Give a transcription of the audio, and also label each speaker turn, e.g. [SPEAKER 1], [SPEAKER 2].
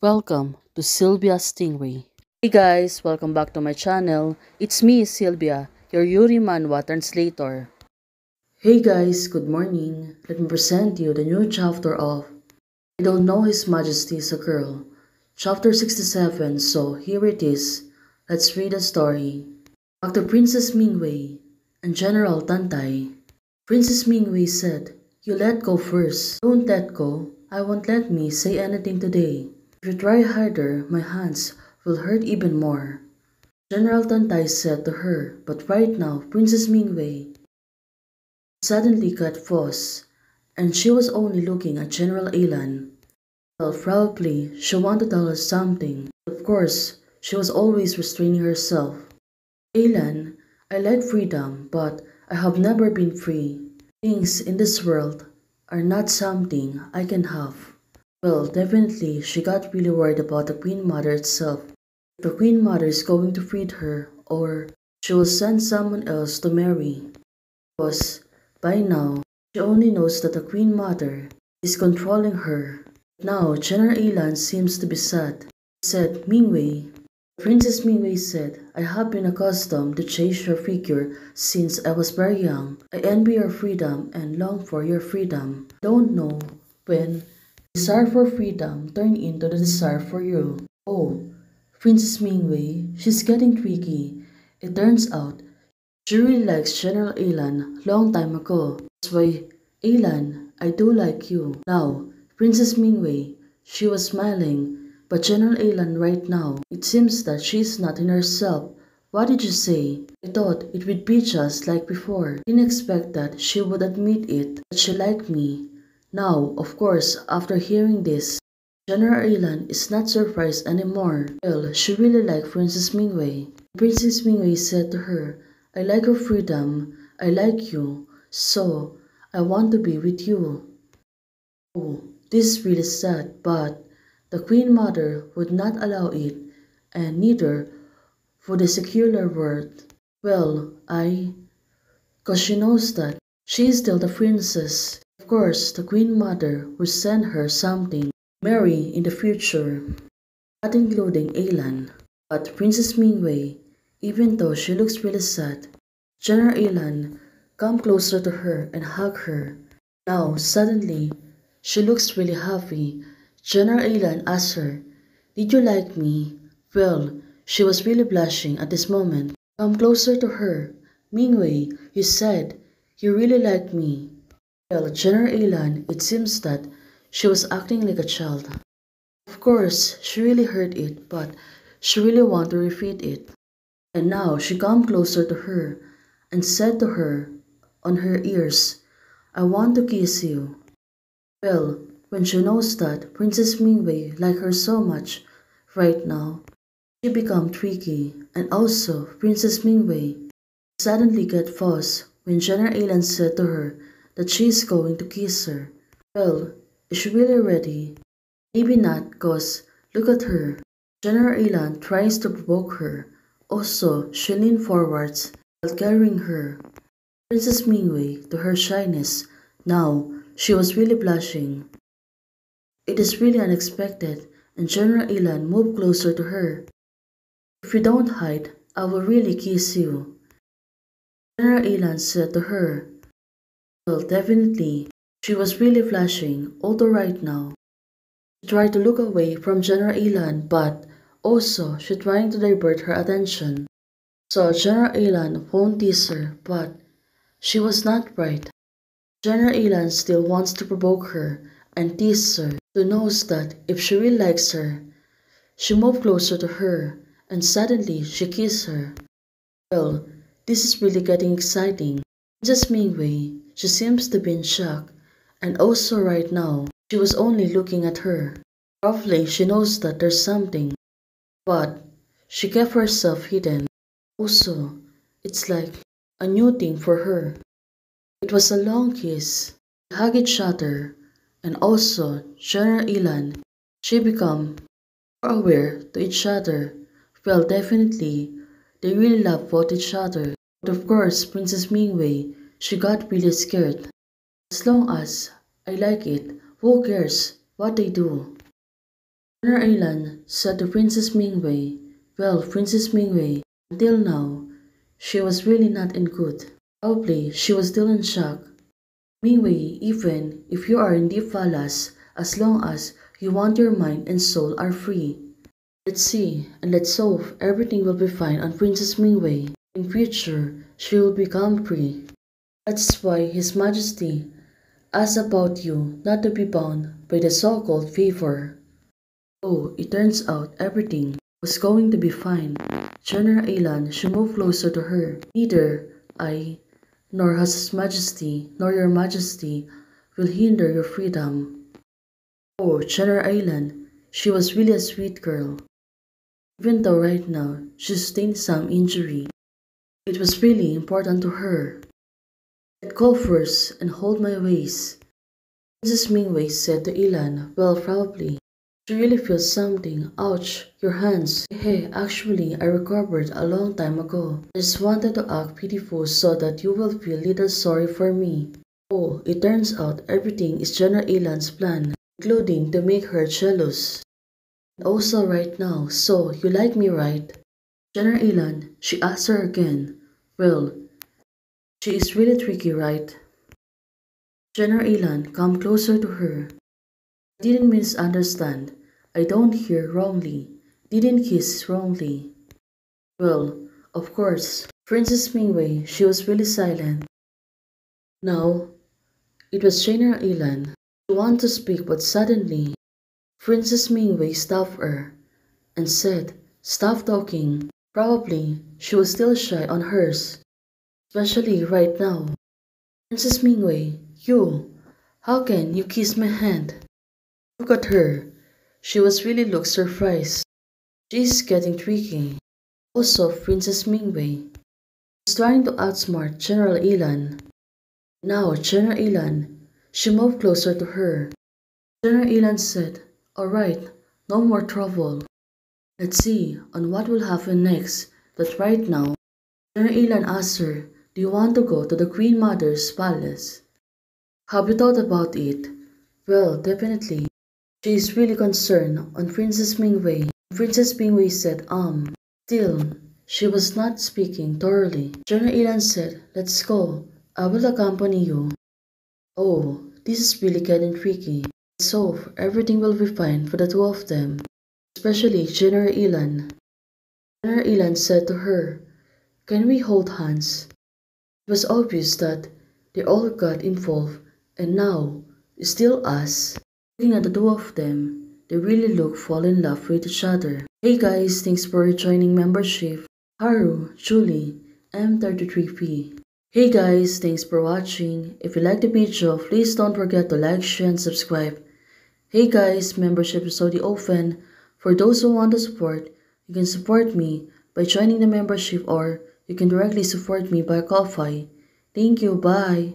[SPEAKER 1] Welcome to Sylvia Stingray. Hey guys, welcome back to my channel. It's me, Sylvia, your Yuri Manhwa translator. Hey guys, good morning. Let me present you the new chapter of I Don't Know His Majesty is a Girl, chapter 67. So here it is. Let's read the story. Back to Princess Mingwei and General Tantai. Princess Mingwei said, "You let go first. Don't let go. I won't let me say anything today. If you try harder, my hands will hurt even more." General Tantai said to her, but right now Princess Mingwei suddenly got froze, and she was only looking at General Alan. Well, probably she wanted to tell her something. Of course, she was always restraining herself. "Alan, I like freedom, but I have never been free. Things in this world are not something I can have." Well, definitely she got really worried about the Queen Mother itself. If the Queen Mother is going to feed her, or she will send someone else to marry. Because by now, she only knows that the Queen Mother is controlling her. Now, General Ilan seems to be sad. He said, "Mingwei." Princess Mingwei said, "I have been accustomed to chase your figure since I was very young. I envy your freedom and long for your freedom. Don't know when desire for freedom turned into the desire for you." Oh, Princess Mingwei, she's getting tricky. It turns out she really likes General Alan long time ago. That's why, "Alan, I do like you." Now, Princess Mingwei, she was smiling, but General Alan right now, it seems that she's not in herself. "What did you say?" "I thought it would be just like before. Didn't expect that she would admit it, that she liked me." Now, of course, after hearing this, General Alan is not surprised anymore. Well, she really liked Princess Mingwei. Princess Mingwei said to her, "I like your freedom, I like you, so I want to be with you." Oh, this is really sad, but the Queen Mother would not allow it, and neither would the secular world. Well, cause she knows that she is still the princess. Of course, the Queen Mother will send her something. Marry in the future, not including Alan. But Princess Mingwei, even though she looks really sad, General Alan come closer to her and hug her. Now, suddenly, she looks really happy. General Alan asks her, "Did you like me?" Well, she was really blushing at this moment. Come closer to her. "Mingwei, you said you really liked me." Well, General Alan, it seems that she was acting like a child. Of course, she really heard it, but she really wanted to repeat it. And now she come closer to her and said to her on her ears, "I want to kiss you." Well, when she knows that Princess Mingwei like her so much right now, she become tricky, and also Princess Mingwei suddenly get fussed when General Alan said to her that she is going to kiss her. Well, is she really ready? Maybe not, cause look at her. General Alan tries to provoke her. Also, she leaned forwards while carrying her. Princess Mingwei, to her shyness, now she was really blushing. It is really unexpected, and General Alan moved closer to her. "If you don't hide, I will really kiss you," General Alan said to her. Well, definitely, she was really blushing, although right now she tried to look away from General Alan, but also she trying to divert her attention. So General Alan won't tease her, but she was not right. General Alan still wants to provoke her and tease her, to knows that if she really likes her, she moved closer to her and suddenly she kissed her. Well, this is really getting exciting. Princess Mingwei, she seems to be in shock, and also right now, she was only looking at her. Probably she knows that there's something, but she kept herself hidden. Also, it's like a new thing for her. It was a long kiss. They hugged each other, and also General Ilan, she become more aware to each other. Well, definitely, they really love both each other. But of course, Princess Mingwei, she got really scared. As long as I like it, who cares what they do? General Alan said to Princess Mingwei, well, Princess Mingwei, until now, she was really not in good. Probably she was still in shock. Mingwei, even if you are in deep palace, as long as you want your mind and soul are free. Let's see, and let's hope everything will be fine on Princess Mingwei. In future, she will become free. That's why His Majesty asked about you not to be bound by the so-called favor. Oh, it turns out everything was going to be fine. General Alan should move closer to her. Neither I, nor His Majesty, nor your Majesty will hinder your freedom. Oh, General Alan, she was really a sweet girl. Even though right now she sustained some injury, it was really important to her. I'd go first and hold my waist. Princess Mingwei said to Ilan, well, probably. She really feels something. Ouch, your hands. Hey, actually, I recovered a long time ago. I just wanted to act pitiful so that you will feel little sorry for me. Oh, it turns out everything is General Ilan's plan, including to make her jealous. And also right now, so you like me, right? General Ilan, she asked her again. Well, she is really tricky, right? General Ilan, come closer to her. I didn't misunderstand. I don't hear wrongly. Didn't kiss wrongly. Well, of course. Princess Mingwei, she was really silent. Now, it was General Ilan. She wanted to speak but suddenly, Princess Mingwei stopped her and said, stop talking. Probably, she was still shy on hers. Especially right now. Princess Mingwei, you, how can you kiss my hand? Look at her. She was really look surprised. She's getting tricky. Also, Princess Mingwei is trying to outsmart General Ilan. Now, General Ilan, she moved closer to her. General Ilan said, alright, no more trouble. Let's see on what will happen next. That right now, General Ilan asked her, do you want to go to the Queen Mother's palace? Have you thought about it? Well, definitely. She is really concerned on Princess Mingwei. Princess Mingwei said, Still, she was not speaking thoroughly. General Ilan said, let's go. I will accompany you. Oh, this is really getting tricky. Let's hope everything will be fine for the two of them. Especially General Ilan. General Ilan said to her, can we hold hands? It was obvious that they all got involved and now, it's still us. Looking at the two of them, they really look fall in love with each other. Hey guys, thanks for joining membership. Haru, Julie, M33P. Hey guys, thanks for watching. If you liked the video, please don't forget to like, share, and subscribe. Hey guys, membership is already open. For those who want to support, you can support me by joining the membership or you can directly support me by Ko-Fi. Thank you, bye.